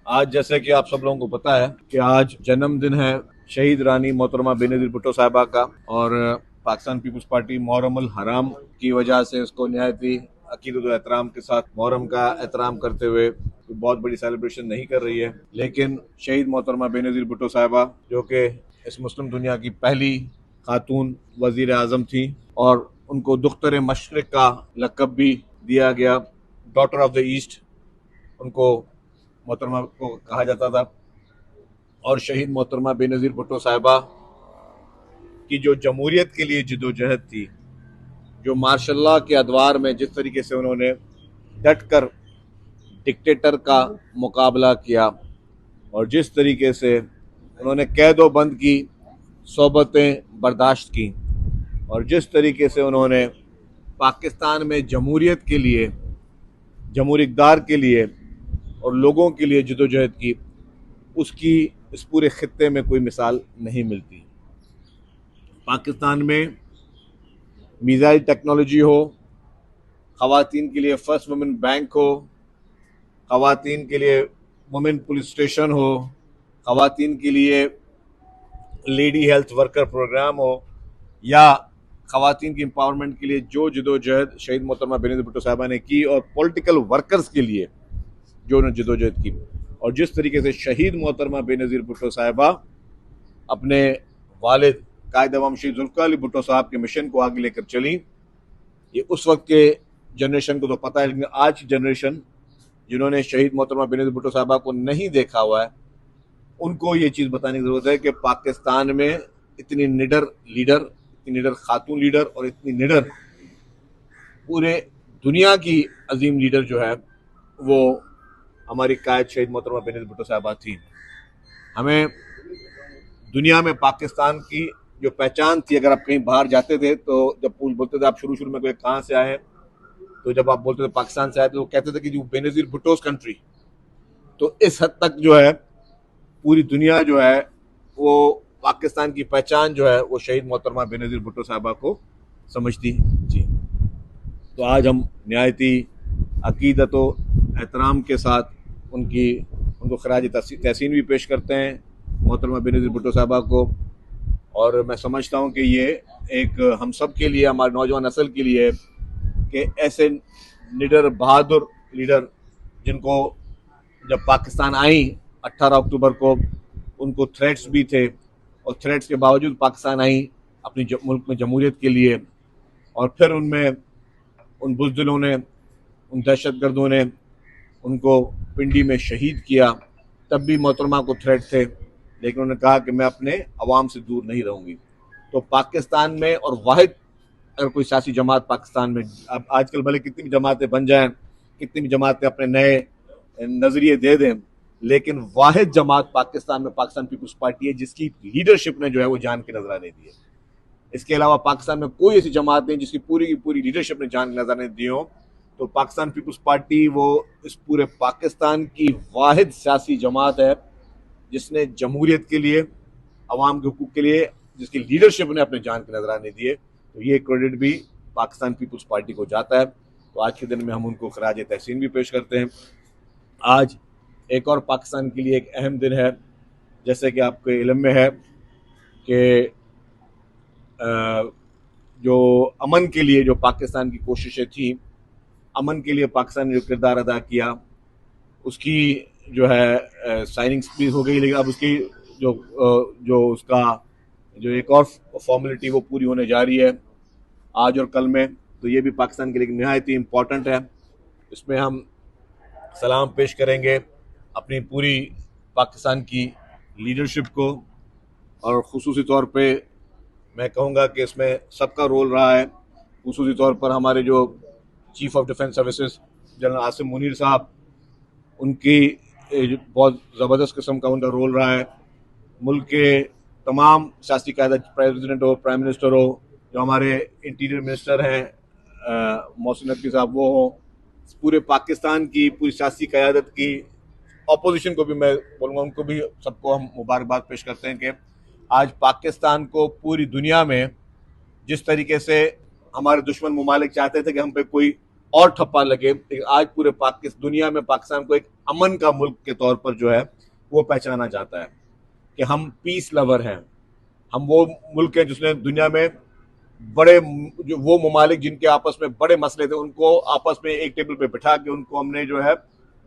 आज जैसे कि आप सब लोगों को पता है कि आज जन्मदिन है शहीद रानी मोहतरमा बेनज़ीर भुट्टो साहिबा का। और पाकिस्तान पीपल्स पार्टी मुहर्रम अल हराम की वजह से उसको नहायत ही अकीदत व एहतराम के साथ मुहर्रम का एहतराम करते हुए बहुत बड़ी सेलिब्रेशन नहीं कर रही है, लेकिन शहीद मोहतरमा बेनज़ीर भुट्टो साहिबा जो कि इस मुस्लिम दुनिया की पहली खातून वजीर आजम थी और उनको दुख्तर मशरिक का लक़ब भी दिया गया, डॉटर ऑफ द ईस्ट उनको मोहतरमा को कहा जाता था। और शहीद मोहतरमा बेनज़ीर भुट्टो साहिबा की जो जमहूरियत के लिए जिदोजहद थी, जो मार्शल के अदवार में जिस तरीके से उन्होंने डट कर डिक्टेटर का मुकाबला किया और जिस तरीके से उन्होंने कैद बंद की सोबतें बर्दाश्त की और जिस तरीके से उन्होंने पाकिस्तान में जमहूरियत के लिए, जमहूरी इक़्तिदार के लिए और लोगों के लिए जिदोजहद की, उसकी इस पूरे खित्ते में कोई मिसाल नहीं मिलती। पाकिस्तान में मिसाइल टेक्नोलॉजी हो, ख़वातीन के लिए फर्स्ट वुमेन बैंक हो, ख़वातीन के लिए वुमेन पुलिस स्टेशन हो, ख़वातीन के लिए लेडी हेल्थ वर्कर प्रोग्राम हो, या ख़वातीन की एम्पावरमेंट के लिए जो जिदोजहद शहीद मोहतरमा बेनज़ीर भुट्टो साहिबा ने की और पॉलिटिकल वर्कर्स के लिए जो उन्होंने जिदोजहद की, और जिस तरीके से शहीद मोहतरमा बेनज़ीर भुट्टो साहिबा अपने वालिद कायद अवाम शहीद ज़ुल्फ़िकार अली भुट्टो साहब के मिशन को आगे लेकर चली, ये उस वक्त के जनरेशन को तो पता है, लेकिन आज की जनरेशन जिन्होंने शहीद मोहतरमा बेनज़ीर भुट्टो साहिबा को नहीं देखा हुआ है, उनको ये चीज़ बताने की ज़रूरत है कि पाकिस्तान में इतनी निडर लीडर, इतनी निडर खातून लीडर और इतनी निडर पूरे दुनिया की अजीम लीडर जो है वो हमारी कायद शहीद मोहतरमा बेनज़ीर भुट्टो साहिबा थी। हमें दुनिया में पाकिस्तान की जो पहचान थी, अगर आप कहीं बाहर जाते थे तो जब बोलते थे आप शुरू में कोई कहाँ से आए, तो जब आप बोलते थे पाकिस्तान से आए तो कहते थे कि जो बेनज़ीर भुट्टोस कंट्री। तो इस हद तक जो है पूरी दुनिया जो है वो पाकिस्तान की पहचान जो है वो शहीद मोहतरमा बेनज़ीर भुट्टो साहिबा को समझती जी। तो आज हम नहायती अकीदत व एहतराम के साथ उनको खराज तहसीन भी पेश करते हैं मोहतरमा बेनज़ीर भुट्टो साहिबा को। और मैं समझता हूँ कि ये एक हम सब के लिए, हमारे नौजवान नस्ल के लिए कि ऐसे निडर बहादुर लीडर जिनको जब पाकिस्तान आई 18 अक्टूबर को उनको थ्रेट्स भी थे और थ्रेट्स के बावजूद पाकिस्तान आई अपनी मुल्क में जमहूरियत के लिए, और फिर उनमें उन बुज़दिलों ने, उन दहशतगर्दों ने उनको पिंडी में शहीद किया। तब भी मोहतरमा को थ्रेट थे, लेकिन उन्होंने कहा कि मैं अपने अवाम से दूर नहीं रहूँगी। तो पाकिस्तान में, और वाहिद अगर कोई सियासी जमात पाकिस्तान में, अब आजकल भले कितनी भी जमातें बन जाएं, कितनी भी जमातें अपने नए नज़रिए दे दें, लेकिन वाहिद जमात पाकिस्तान में पाकिस्तान पीपल्स पार्टी है जिसकी लीडरशिप ने जो है वो जान के नजराने दिए। इसके अलावा पाकिस्तान में कोई ऐसी जमात नहीं जिसकी पूरी की पूरी लीडरशिप ने जान के नजराने दिए हो। तो पाकिस्तान पीपल्स पार्टी वो इस पूरे पाकिस्तान की वाहिद सियासी जमात है जिसने जमहूरियत के लिए, अवाम के हुकूक के लिए, जिसकी लीडरशिप ने अपने जान के नजराने दिए। तो ये क्रेडिट भी पाकिस्तान पीपल्स पार्टी को जाता है। तो आज के दिन में हम उनको खराज तहसीन भी पेश करते हैं। आज एक और पाकिस्तान के लिए एक अहम दिन है, जैसे कि आपके इल्म में है कि जो अमन के लिए जो पाकिस्तान की कोशिशें थी, अमन के लिए पाकिस्तान ने जो किरदार अदा किया, उसकी जो है साइनिंग्स भी हो गई, लेकिन अब उसकी जो उसका जो एक और फॉर्मेलिटी वो पूरी होने जा रही है आज और कल में। तो ये भी पाकिस्तान के लिए नहायत ही इम्पॉर्टेंट है। इसमें हम सलाम पेश करेंगे अपनी पूरी पाकिस्तान की लीडरशिप को, और ख़ुसूसी तौर पे मैं कहूँगा कि इसमें सबका रोल रहा है। ख़ुसूसी तौर पर हमारे जो chief of defence services general Asim Munir साहब, उनकी बहुत ज़बरदस्त किस्म का उनका रोल रहा है। मुल्क के तमाम सियासी क़यादत, प्रेसिडेंट हो, प्राइम मिनिस्टर हो, जो हमारे इंटीरियर मिनिस्टर हैं मोहसिन नकवी साहब वो हो, पूरे पाकिस्तान की पूरी सियासी क़यादत की, अपोजिशन को भी मैं बोलूँगा उनको भी सबको हम मुबारकबाद पेश करते हैं कि आज पाकिस्तान को पूरी दुनिया में जिस तरीके से हमारे दुश्मन ममालिक चाहते थे कि हम पे कोई और ठप्पा लगे। लेकिन आज पूरे पाकिस्तान दुनिया में पाकिस्तान को एक अमन का मुल्क के तौर पर जो है वो पहचाना जाता है कि हम पीस लवर हैं। हम वो मुल्क है जिसने दुनिया में बड़े जो वो ममालिक जिनके आपस में बड़े मसले थे उनको आपस में एक टेबल पे बिठा के उनको हमने जो है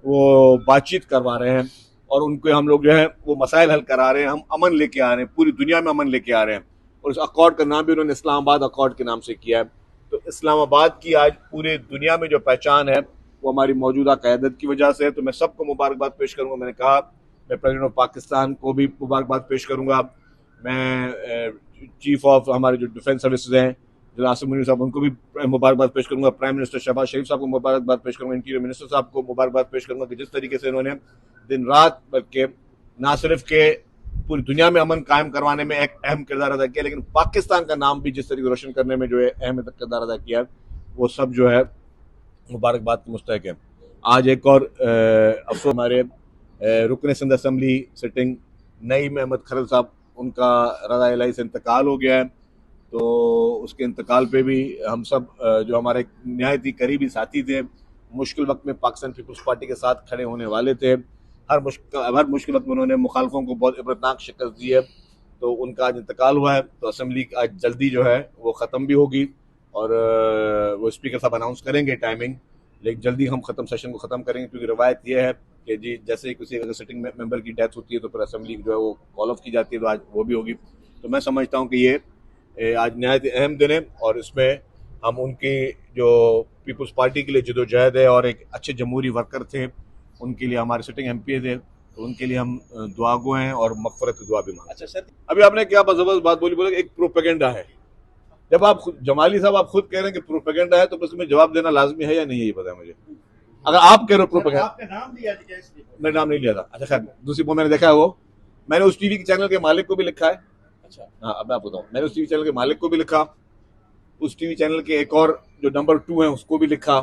वो बातचीत करवा रहे हैं और उनको हम लोग जो है वो मसाइल हल करा रहे हैं। हम अमन लेके आ रहे हैं, पूरी दुनिया में अमन लेके आ रहे हैं। और इस अकॉर्ड का नाम भी उन्होंने इस्लामाबाद अकॉर्ड के नाम से किया है। तो इस्लामाबाद की आज पूरे दुनिया में जो पहचान है वो हमारी मौजूदा क़यादत की वजह से है। तो मैं सबको मुबारकबाद पेश करूंगा। मैंने कहा मैं प्रेसिडेंट ऑफ पाकिस्तान को भी मुबारकबाद पेश करूंगा। मैं चीफ ऑफ हमारे जो डिफेंस सर्विसेज हैं जो आसिम मुनीर साहब उनको भी मुबारकबाद पेश करूंगा। प्राइम मिनिस्टर शहबाज शरीफ साहब को मुबारकबाद पेश करूंगा। इंटीरियर मिनिस्टर साहब को मुबारकबाद पेश करूंगा कि जिस तरीके से इन्होंने दिन रात बल्कि ना सिर्फ के पूरी दुनिया में अमन कायम करवाने में एक अहम किरदार अदा किया, लेकिन पाकिस्तान का नाम भी जिस तरीके रोशन करने में जो है अहम किरदार अदा किया, वो सब जो है मुबारकबाद के मुस्तहक है। आज एक और अफसोस, हमारे रुकन सिंध असम्बली सिटिंग नईम अहमद खरल साहब उनका रज़ा इलाही से इंतकाल हो गया है। तो उसके इंतकाल पे भी हम सब जो हमारे नहायत ही करीबी साथी थे, मुश्किल वक्त में पाकिस्तान पीपल्स पार्टी के साथ खड़े होने वाले थे। हर मुश्किल वक्त में उन्होंने मुखालफों को बहुत इबरतनाक शिकस्त दी है। तो उनका आज इंतकाल हुआ है। तो असम्बली आज जल्दी जो है वो ख़त्म भी होगी और वो स्पीकर साहब अनाउंस करेंगे टाइमिंग, लेकिन जल्दी हम सेशन को ख़त्म करेंगे क्योंकि रवायत यह है कि जी जैसे ही किसी अगर सिटिंग मेंबर की डेथ होती है तो फिर असम्बली जो है वो कॉल ऑफ की जाती है। तो आज वो भी होगी। तो मैं समझता हूँ कि ये आज नहायत अहम दिन है और इसमें हम उनकी जो पीपल्स पार्टी के लिए जदोजहद है और एक अच्छे जमहूरी वर्कर थे, उनके लिए हमारे सिटिंग MP थे, तो उनके लिए हम दुआ गो हैं और मग़फ़िरत की दुआ भी मांगते हैं। अच्छा सर, अभी आपने क्या ज़बरदस्त बात बोली एक प्रोपेगेंडा है। जब आप जमाली साहब आप खुद कह रहे हैं कि प्रोपेगेंडा है तो उसमें जवाब देना लाजमी है या नहीं है, ये पता है मुझे। अगर आप कह रहे हो प्रोपेगेंडा, आपका नाम लिया था, मैं नाम नहीं लिया था। अच्छा खैर, दूसरी वो मैंने देखा है, वो मैंने उस टीवी के चैनल के मालिक को भी लिखा है। अच्छा हाँ, अब मैं आपको बताऊँ, मैंने उस टीवी चैनल के मालिक को भी लिखा, उस टीवी चैनल के एक और जो नंबर 2 है उसको भी लिखा,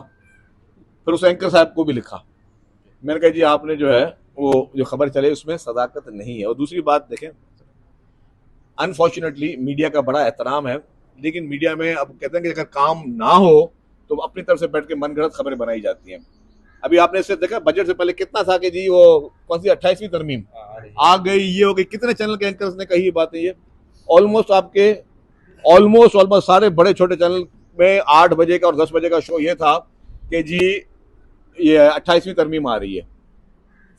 फिर उस एंकर साहब को भी लिखा। मैंने कहा जी आपने जो है वो जो खबर चले उसमें सदाकत नहीं है। और दूसरी बात देखें, अनफॉर्चुनेटली मीडिया का बड़ा एहतराम है, लेकिन मीडिया में अब कहते हैं कि अगर काम ना हो तो अपनी तरफ से बैठ के मनगढ़ंत खबरें बनाई जाती हैं। अभी आपने इससे देखा बजट से पहले कितना था कि जी वो कौन सी 28वीं तरमीम आ गई, ये हो गई। कितने चैनल के एंकर्स ने कही बात है। ये ऑलमोस्ट सारे बड़े छोटे चैनल में 8 बजे का और 10 बजे का शो ये था कि जी ये 28वीं तरमीम आ रही है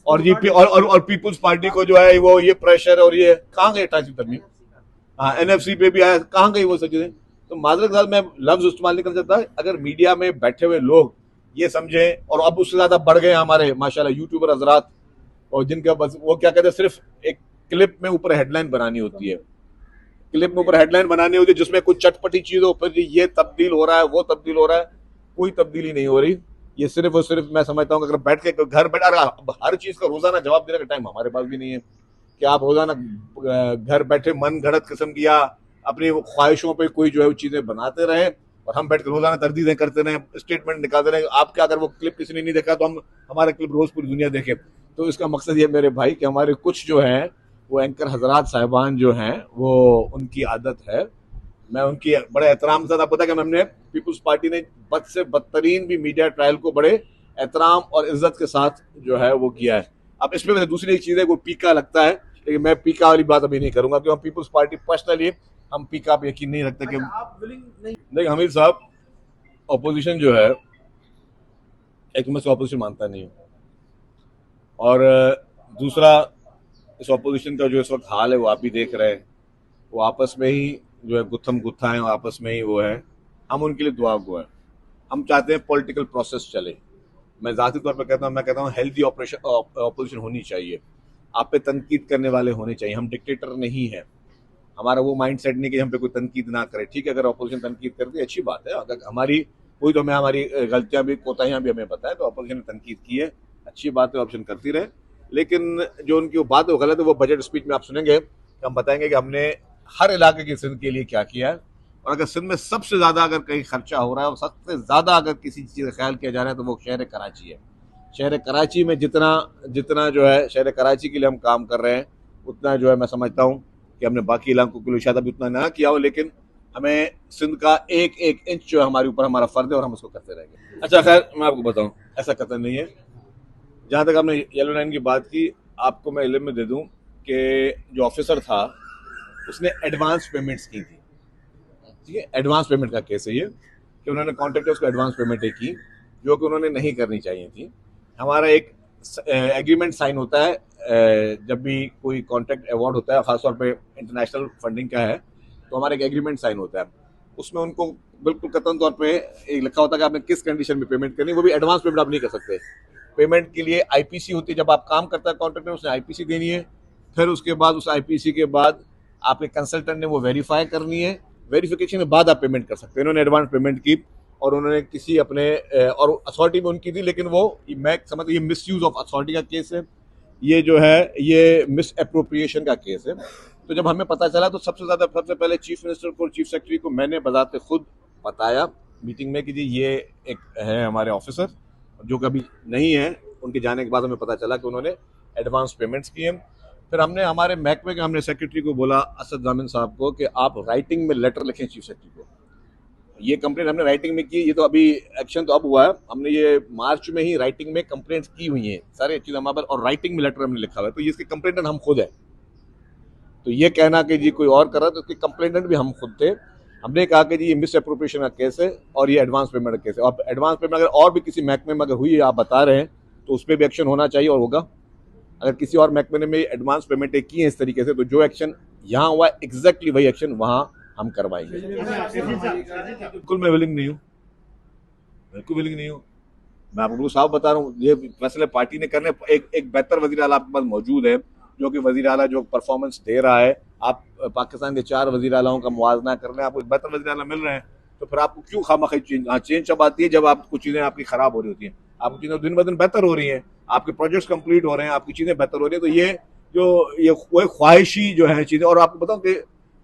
और जी और पीपुल्स पार्टी को जो है वो ये प्रेशर और ये कहाँ गई 28वीं तरमीम। हाँ, NFC पे भी आया, कहाँ गई वो सब चीजें। तो माजरत के साथ मैं लफ्ज इस्तेमाल नहीं कर सकता। अगर मीडिया में बैठे हुए लोग ये समझें, और अब उससे ज्यादा बढ़ गए हमारे माशाल्लाह यूट्यूबर हजरात, और जिनका बस वो क्या कहते हैं सिर्फ एक क्लिप में ऊपर हेडलाइन बनानी होती है, क्लिप में ऊपर हेडलाइन बनानी होती है जिसमें कुछ चटपटी चीज हो, फिर ये तब्दील हो रहा है वो तब्दील हो रहा है। कोई तब्दीली नहीं हो रही। ये सिर्फ और सिर्फ मैं समझता हूँ अगर बैठ के घर बैठा हर चीज का रोजाना जवाब देने का टाइम हमारे पास भी नहीं है कि आप रोजाना घर बैठे मन घड़त किस्म की या अपनी ख्वाहिशों पे कोई जो है चीजें बनाते रहे और हम बैठ कर रोजाना तरदीदें करते रहे, स्टेटमेंट निकालते रहे। आपका अगर वो क्लिप किसी ने नहीं देखा तो हम हमारा क्लिप रोज पूरी दुनिया देखे। तो इसका मकसद ये मेरे भाई कि हमारे कुछ जो है वो एंकर हजरात साहिबान जो हैं वो उनकी आदत है, मैं उनकी बड़े एहतराम से, आपको पता है कि हमने पीपल्स पार्टी ने बद से बदतरीन भी मीडिया ट्रायल को बड़े एहतराम और इज्जत के साथ जो है वो किया है। अब इसमें दूसरी एक चीज़ है, वो पीका लगता है, लेकिन मैं पीका वाली बात अभी नहीं करूंगा क्योंकि हम पीपल्स पार्टी पर्सनली हम पीका पे यकीन नहीं रखते कि नहीं। हमीद साहब अपोजिशन जो है, एक मैं अपोजिशन मानता नहीं हूँ, और दूसरा इस अपोजिशन का जो इस वक्त हाल है वो आप भी देख रहे हैं, वो आपस में ही जो है गुत्थम गुत्था है, आपस में ही वो है। हम उनके लिए दुआ गो है। हम चाहते हैं पॉलिटिकल प्रोसेस चले। मैं ज़ाती तौर पर कहता हूँ, मैं कहता हूँ हेल्दी ऑपोजिशन होनी चाहिए, आप पे तनकीद करने वाले होने चाहिए। हम डिक्टेटर नहीं है, हमारा वो माइंड सेट नहीं कि हम पे कोई तनकीद ना करे। ठीक है, अगर अपोजिशन तनकीद करती है अच्छी बात है, अगर हमारी कोई तो हमें हमारी गलतियां भी कोताहियां भी हमें पता है तो अपोजिशन ने तनकीद की है, अच्छी बात है, ऑप्शन करती रहे। लेकिन जो उनकी वो बात है वो गलत है। वो बजट स्पीच में आप सुनेंगे कि हम बताएंगे कि हमने हर इलाके की सिंध के लिए क्या किया है, और अगर सिंध में सबसे ज़्यादा अगर कहीं खर्चा हो रहा है और सबसे ज़्यादा अगर किसी चीज़ का ख्याल किया जा रहा है तो वो शहर कराची है। शहर कराची में जितना जो है शहर कराची के लिए हम काम कर रहे हैं, उतना जो है मैं समझता हूँ कि हमने बाकी इलाकों के लिए शायद अभी उतना ना किया हो, लेकिन हमें सिंध का एक एक इंच जो है हमारे ऊपर हमारा फर्ज है और हम उसको करते रहेंगे। अच्छा खैर मैं आपको बताऊं, ऐसा कतई नहीं है। जहां तक आपने येलो लाइन की बात की, आपको मैं इल्म में दे दूं कि जो ऑफिसर था उसने एडवांस पेमेंट्स की थी। ठीक है, एडवांस पेमेंट का केस है ये कि उन्होंने कॉन्ट्रैक्टर्स को एडवांस पेमेंटें की जो कि उन्होंने नहीं करनी चाहिए थी। हमारा एक एग्रीमेंट साइन होता है जब भी कोई कॉन्ट्रैक्ट अवार्ड होता है, खासतौर पे इंटरनेशनल फंडिंग का है, तो हमारा एक एग्रीमेंट साइन होता है। उसमें उनको बिल्कुल कतई तौर पे एक लिखा होता है कि आपने किस कंडीशन में पेमेंट करनी, वो भी एडवांस पेमेंट आप नहीं कर सकते। पेमेंट के लिए आईपीसी होती है, जब आप काम करता है कॉन्ट्रैक्टर उसने आईपीसी देनी है, फिर उसके बाद उस आईपीसी के बाद आपके कंसल्टेंट ने वो वेरीफाई करनी है, वेरिफिकेशन के बाद आप पेमेंट कर सकते हैं। इन्होंने एडवांस पेमेंट की और उन्होंने किसी अपने और अथॉरिटी में उनकी थी, लेकिन वो मैं समझ ये मिस यूज ऑफ अथॉरिटी का केस है, ये जो है ये मिस अप्रोप्रिएशन का केस है। तो जब हमें पता चला तो सबसे पहले चीफ मिनिस्टर को, चीफ सेक्रेटरी को मैंने बजाते खुद बताया मीटिंग में कि जी ये एक है हमारे ऑफिसर जो कभी नहीं है। उनके जाने के बाद हमें पता चला कि उन्होंने एडवांस पेमेंट्स किए। फिर हमने हमारे महकमे के हमने सेक्रेटरी को बोला, असद जामिन साहब को, कि आप राइटिंग में लेटर लिखें चीफ सेक्रेटरी को। ये कंप्लेंट हमने राइटिंग में की, ये तो अभी एक्शन तो अब हुआ है, हमने ये मार्च में ही राइटिंग में कंप्लेंट्स की हुई हैं सारे चीज़ हमारे पर, और राइटिंग में लेटर हमने लिखा हुआ है। तो ये इसके कंप्लेंटेंट हम खुद है। तो ये कहना कि जी कोई और कर रहा है, तो इसके कंप्लेंटेंट भी हम खुद थे। हमने कहा कि जी ये मिस अप्रोप्रिएशन का केस है और ये एडवांस पेमेंट का केस है, और एडवांस पेमेंट अगर और भी किसी महकमे में अगर हुई है, आप बता रहे हैं, तो उस पर भी एक्शन होना चाहिए और होगा। अगर किसी और महकमे में एडवांस पेमेंटें की हैं इस तरीके से, तो जो एक्शन यहाँ हुआ एग्जैक्टली वही एक्शन वहाँ हम करवाएंगे। बिल्कुल मैं विलिंग नहीं हूँ, बिल्कुल विलिंग नहीं हूँ। मैं आपको साफ बता रहा हूँ, ये फैसले पार्टी ने करने। एक बेहतर वजीर आला आपके पास मौजूद है, जो कि वजीर आला जो परफॉर्मेंस दे रहा है। आप पाकिस्तान के 4 वजीर आलाओं का मुवाजना कर रहे हैं, आपको एक बेहतर वजीर आला मिल रहे हैं, तो फिर आपको क्यों खामखा चेंज? हाँ, चेंज जब आती है जब आप कुछ चीज़ें आपकी खराब हो रही होती हैं, आपकी चीज़ें दिन ब दिन बेहतर हो रही हैं, आपके प्रोजेक्ट्स कंप्लीट हो रहे हैं, आपकी चीज़ें बेहतर हो रही है। तो ये वो ख्वाहिशी जो है चीज़ें, और आपको बताऊँ कि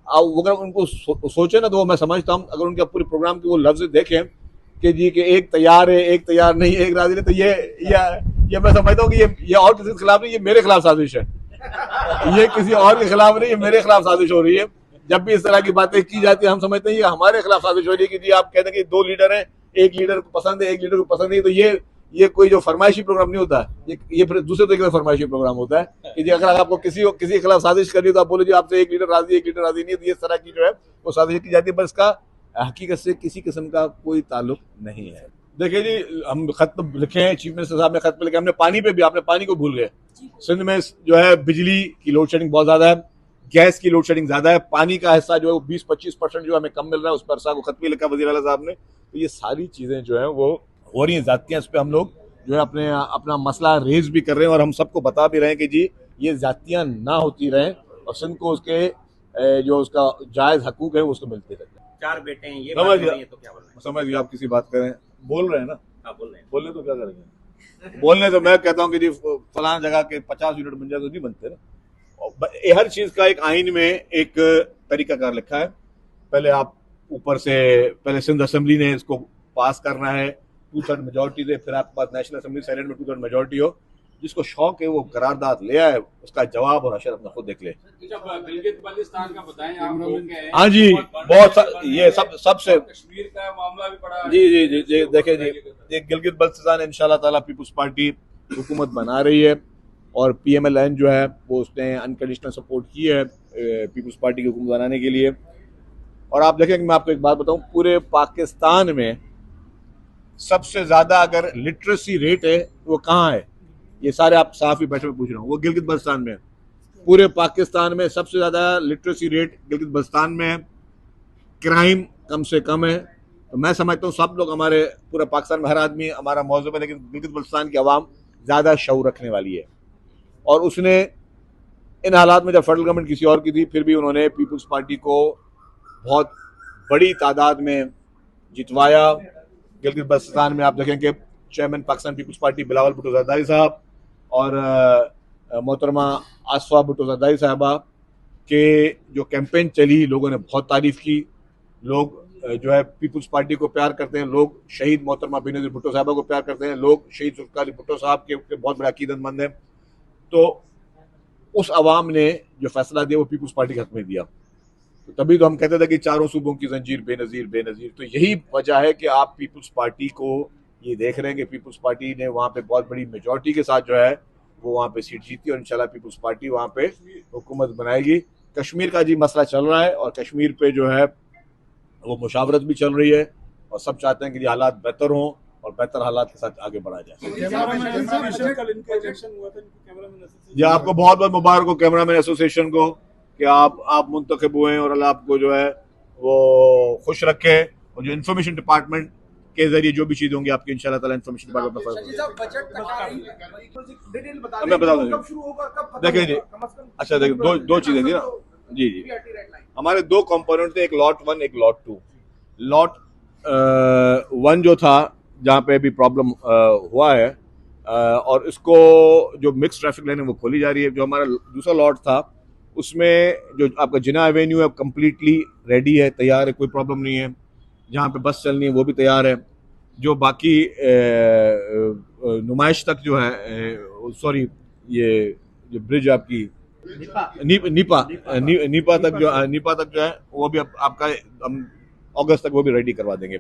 अगर उनको सोचे ना, तो मैं समझता हूँ अगर उनके पूरे प्रोग्राम के वो लफ्ज देखें कि जी कि एक तैयार है, एक तैयार नहीं, एक राजी नहीं, तो ये मैं समझता हूँ कि ये और किसी के खिलाफ नहीं, ये मेरे खिलाफ साजिश है। ये किसी और के खिलाफ नहीं, ये मेरे खिलाफ साजिश हो रही है। जब भी इस तरह की बातें की जाती है, हम समझते हैं ये हमारे खिलाफ साजिश हो रही है कि जी आप कहते हैं कि 2 लीडर हैं, एक लीडर को पसंद है, एक लीडर को पसंद नहीं। तो ये कोई जो फरमाइशी प्रोग्राम नहीं होता, ये फिर दूसरे तरीके से फरमाइशी प्रोग्राम होता है कि जी अगर आपको किसी के खिलाफ साजिश करनी है, तो आप बोले जी आपसे एक लीडर राजी, एक लीडर राजी नहीं है। तो ये इस तरह की जो है वो साजिश की जाती है, पर इसका हकीकत से किसी किस्म का कोई ताल्लुक नहीं है। देखिए जी, हम खत लिखे हैं, चीफ मिनिस्टर साहब ने खत पे लिखे, हमने पानी पे भी, आपने पानी को भूल गए। सिंध में जो है बिजली की लोड शेडिंग बहुत ज्यादा है, गैस की लोड शेडिंग ज्यादा है, पानी का हिस्सा जो है 20-25% जो हमें कम मिल रहा है, उस पर को खत भी लिखा वजीर आला साहब ने। तो ये सारी चीजें जो है वो हो रही हैं जातियां, इस पर हम लोग जो है अपना मसला रेज भी कर रहे हैं, और हम सबको बता भी रहे हैं कि जी ये जातियां ना होती रहें और सिंध को उसके जो उसका जायज हकूक है उसको मिलते रहे। 4 बेटे हैं, ये समझ बात हो रही है, तो क्या बोलना है? समझ गया आप किसी बात करें, बोल रहे हैं ना, आप बोल रहे हैं। बोलने तो क्या करेंगे, बोलने तो मैं कहता हूँ कि जी फलाना जगह के 50 यूनिट बन जाए तो नहीं बनते ना। और हर चीज का एक आइन में एक तरीकाकार लिखा है। पहले आप ऊपर से, पहले सिंध असेंबली ने इसको पास करना है 2/3 मेजोरिटी से, फिर आपके पास नेशनल असेंबली सेनेट में 2/3 मेजोरिटी हो। जिसको शौक है वो करारदाद ले आए, उसका जवाब और अशर अपना खुद देख ले। गिलगित बल्तिस्तान का बताएं आप लोग हैं। हाँ जी, ये सबसे कश्मीर का मामला भी पड़ा। जी देखिए जी, ये गिलगित बल्तिस्तान इंशाल्लाह ताला पीपुल्स पार्टी हुकूमत बना रही है, और PMLN जो है वो उसने अनकंडीशनल सपोर्ट की है पीपुल्स पार्टी की हुकूमत बनाने के लिए। और आप देखें, मैं आपको एक बात बताऊं, पूरे पाकिस्तान में सबसे ज्यादा अगर लिटरेसी रेट है वो कहाँ है, ये सारे आप साफ ही बैठे पूछ रहा हूँ, वो गिलगित बल्तिस्तान में। पूरे पाकिस्तान में सबसे ज्यादा लिटरेसी रेट गिलगित बल्तिस्तान में है, क्राइम कम से कम है। तो मैं समझता हूँ सब लोग, हमारे पूरे पाकिस्तान में हर आदमी हमारा मौजूद है, लेकिन गिलगित बल्तिस्तान की आवाम ज्यादा शऊर रखने वाली है। और उसने इन हालात में, जब फेडरल गवर्नमेंट किसी और की थी, फिर भी उन्होंने पीपुल्स पार्टी को बहुत बड़ी तादाद में जितवाया। गिलगित बल्तिस्तान में आप देखें कि चेयरमैन पाकिस्तान पीपुल्स पार्टी बिलावल भुट्टो ज़रदारी साहब और मोहतरमा आसफा भुट्टो ज़रदारी साहबा के जो कैंपेन चली, लोगों ने बहुत तारीफ की। लोग जो है पीपुल्स पार्टी को प्यार करते हैं, लोग शहीद मोहतरमा बेनज़ीर भुट्टो साहबा को प्यार करते हैं, लोग शहीद जुल्फ़िकार अली भुट्टो साहब के बहुत बड़े अकीदतमंद हैं। तो उस अवाम ने जो फैसला दिया वो पीपुल्स पार्टी के हक में दिया। तो तभी तो हम कहते थे कि चारों सूबों की जंजीर बेनजीर बेनजीर। तो यही वजह है कि आप पीपल्स पार्टी को ये देख रहे हैं कि पीपल्स पार्टी ने वहाँ पे बहुत बड़ी मेजोरिटी के साथ जो है वो वहाँ पे सीट जीती और इंशाल्लाह पीपल्स पार्टी वहाँ पे हुकूमत बनाएगी। कश्मीर का जी मसला चल रहा है और कश्मीर पे जो है वो मुशावरत भी चल रही है और सब चाहते हैं कि ये हालात बेहतर हों और बेहतर हालात के साथ आगे बढ़ा जाए। जी आपको बहुत बहुत मुबारक हो कैमरामैन एसोसिएशन को कि आप मुंतखब हुए हैं और अल्लाह आपको जो है वो खुश रखे और जो इन्फॉर्मेशन डिपार्टमेंट के जरिए जो भी चीजें होंगी आपकी इंशाल्लाह ताला इन्फॉर्मेशन डिपार्टमेंट मैं बता दूँ। देखिए जी अच्छा देखिए दो चीजें थी ना जी जी हमारे दो कंपोनेंट थे, एक लॉट 1 एक लॉट 2। लॉट 1 जो था जहाँ पे अभी प्रॉब्लम हुआ है और इसको जो मिक्स ट्रैफिक लाइन है वो खोली जा रही है। जो हमारा दूसरा लॉट था उसमें जो आपका जिना एवेन्यू है कम्प्लीटली रेडी है, तैयार है, कोई प्रॉब्लम नहीं है। जहाँ पे बस चलनी है वो भी तैयार है। जो बाकी नुमाइश तक जो है सॉरी ये जो ब्रिज आपकी नीपा तक जो है वो भी आपका हम अगस्त तक वो भी रेडी करवा देंगे।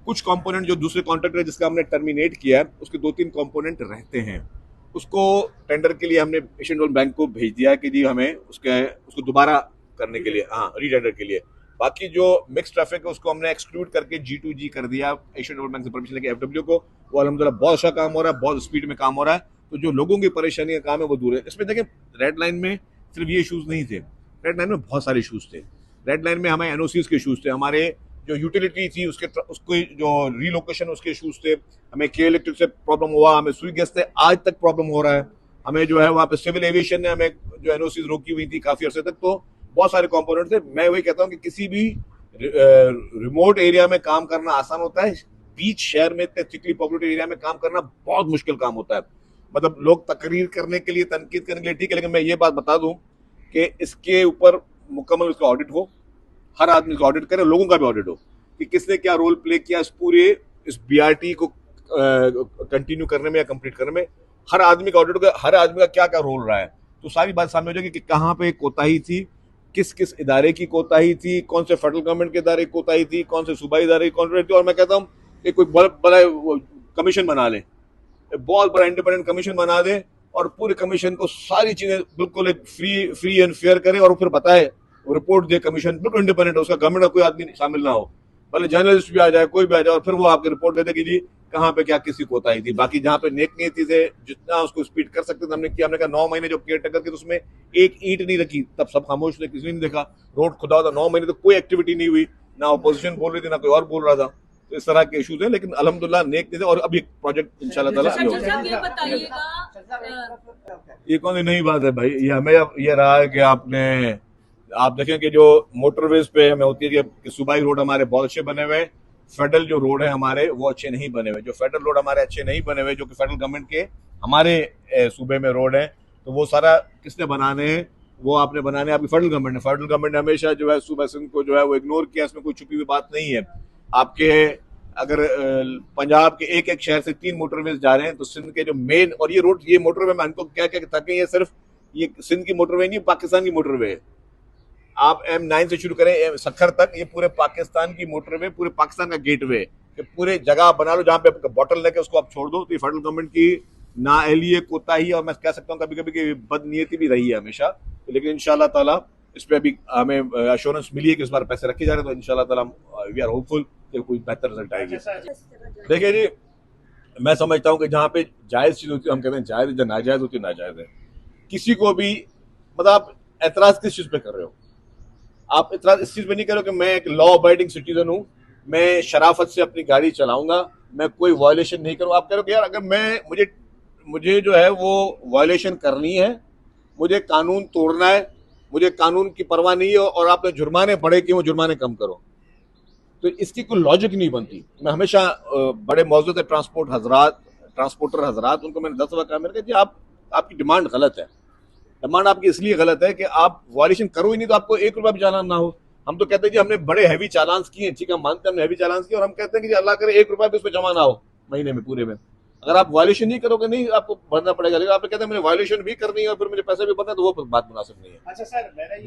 कुछ कंपोनेंट जो दूसरे कॉन्ट्रैक्टर जिसका हमने टर्मिनेट किया है उसके 2-3 कंपोनेंट रहते हैं, उसको टेंडर के लिए हमने एशियन डेवलपमेंट बैंक को भेज दिया है कि जी हमें उसको दोबारा करने के लिए रीटेंडर के लिए। बाकी जो मिक्स ट्रैफिक है उसको हमने एक्सक्लूड करके G2G कर दिया एशियन डेवलपमेंट बैंक से परमिशन लेके FW को। वो अल्हम्दुलिल्लाह बहुत अच्छा काम हो रहा है, बहुत स्पीड में काम हो रहा है। तो जो लोगों की परेशानी का काम है वो दूर है। इसमें देखें रेड लाइन में सिर्फ ये इशूज नहीं थे, रेड लाइन में बहुत सारे इशूज थे। रेड लाइन में हमें NOCs के इशूज थे, हमारे जो यूटिलिटी थी उसके जो रीलोकेशन उसके इशूज थे, हमें के इलेक्ट्रिक से प्रॉब्लम हुआ, हमें सुई गैस से आज तक प्रॉब्लम हो रहा है, हमें जो है वहाँ पे सिविल एविएशन ने हमें जो NOCs रोकी हुई थी काफी अर्से तक। तो बहुत सारे कंपोनेंट थे। मैं वही कहता हूँ कि किसी भी रिमोट एरिया में काम करना आसान होता है, बीच शहर में थिकली पॉपुलेटेड एरिया में काम करना बहुत मुश्किल काम होता है। मतलब लोग तकरीर करने के लिए तनकीद करने के लिए ठीक है, लेकिन मैं ये बात बता दूं कि इसके ऊपर मुकम्मल इसका ऑडिट हो, हर आदमी का ऑडिट करे, लोगों का भी ऑडिट हो कि किसने क्या रोल प्ले किया इस BRT को कंटिन्यू करने में या कंप्लीट करने में। हर आदमी का ऑडिट होगा, हर आदमी का क्या क्या रोल रहा है, तो सारी बात सामने हो जाएगी कि कहाँ पे कोताही थी, किस किस इदारे की कोताही थी, कौन से फेडरल गवर्नमेंट के इदारे की कोताही थी, कौन से सूबाई इदारे की कोताही थी। और मैं कहता हूँ कि कोई बड़ा कमीशन बना ले, बहुत बड़ा इंडिपेंडेंट कमीशन बना दे और पूरे कमीशन को सारी चीजें बिल्कुल एक फ्री एंड फेयर करे और फिर बताए, रिपोर्ट दे। कमीशन बिल्कुल इंडिपेंडेंट है, उसका गवर्नमेंट का कोई आदमी शामिल ना हो, भले जर्नलिस्ट भी आ जाए, कोई भी आ जाए, और फिर वो आपकी रिपोर्ट दे दे कि जी कहाँ पे क्या किसी कोताही थी। बाकी जहाँ पे नेक नीति से जितना उसको स्पीड कर सकते थे हमने किया। हमने कहा 9 महीने जो केयर टेकर की तो उसमें एक ईंट नहीं रखी, तब सब खामोश थे, किसी ने नहीं देखा। रोड खुदा होता 9 महीने तो कोई एक्टिविटी नहीं हुई, ना अपोजिशन बोल रही थी ना कोई और बोल रहा था। तो इस तरह के इशूज हैं, लेकिन अल्हम्दुलिल्लाह नेक नीति और अभी प्रोजेक्ट इंशाल्लाह ताला ये कौन सी नई बात है भाई। ये हमें ये रहा है कि आप देखें कि जो मोटरवेज पे हमें होती है कि सूबाई रोड हमारे बहुत अच्छे बने हुए, फेडरल जो रोड है हमारे वो अच्छे नहीं बने हुए। जो फेडरल रोड हमारे अच्छे नहीं बने हुए, जो कि फेडरल गवर्नमेंट के हमारे सूबे में रोड है, तो वो सारा किसने बनाने हैं, वो आपने बनाने आपकी फेडरल गवर्नमेंट ने। फेडरल गवर्नमेंट ने हमेशा जो है सूबा सिंध को जो है वो इग्नोर किया, इसमें कोई छुपी हुई बात नहीं है। आपके अगर पंजाब के एक एक शहर से 3 मोटरवेज जा रहे हैं तो सिंध के जो मेन और ये रोड ये मोटरवे में हमको क्या क्या था कि ये सिर्फ ये सिंध की मोटरवे नहीं, पाकिस्तान की मोटरवे है। आप M9 से शुरू करें सखर तक, ये पूरे पाकिस्तान की मोटरवे, पूरे पाकिस्तान का गेटवे कि पूरे जगह बना लो जहाँ पे बॉटल लेके उसको आप छोड़ दो। तो ये फेडरल गवर्नमेंट की नाअहली कोताही और मैं कह सकता हूँ कभी कभी की बदनीयती भी रही है हमेशा। लेकिन इंशाल्लाह ताला इस पे अभी हमें अश्योरेंस मिली है कि इस बार पैसे रखे जा रहे हैं, तो इंशाल्लाह ताला वी आर होपफुल कि कोई बेहतर रिजल्ट आएगी। देखिए जी मैं समझता हूँ कि जहाँ पे जायज चीज होती है हम कहते हैं जायज, जो नाजायज होती है नाजायज है। किसी को भी मतलब आप एतराज किस चीज पे कर रहे हो, आप इतराज इस चीज पे नहीं करो कि मैं एक लॉ अबाइडिंग सिटीजन हूँ, मैं शराफत से अपनी गाड़ी चलाऊंगा, मैं कोई वायलेशन नहीं करूँ। आप कह रहे हो कि यार अगर मुझे जो है वो वायलेशन करनी है, मुझे कानून तोड़ना है, मुझे कानून की परवाह नहीं है और आपने जुर्माने पड़े कि वो जुर्माने कम करो, तो इसकी कोई लॉजिक नहीं बनती। मैं हमेशा बड़े मौजूद ट्रांसपोर्टर हजरात उनको मैंने 10 दफा कहा, मैंने कहा जी आपकी डिमांड गलत है। डिमांड आपकी इसलिए गलत है कि आप वायलेशन करो ही नहीं तो आपको 1 रुपया भी चालान ना हो। हम तो कहते हैं जी हमने बड़े हैवी चालान किए, ठीक है हम मानते हैं हमने हैवी चालान किए, और हम कहते हैं कि जी अल्लाह करे 1 रुपया भी उस पर जमा ना हो महीने में पूरे में। अगर आप वायलेशन नहीं करोगे नहीं आपको भरना पड़ेगा, लेकिन आप कहते हैं मैंने वायलेशन भी करनी है और फिर मुझे पैसे भी भरना है, तो वो बात मुनासिब नहीं है। अच्छा सर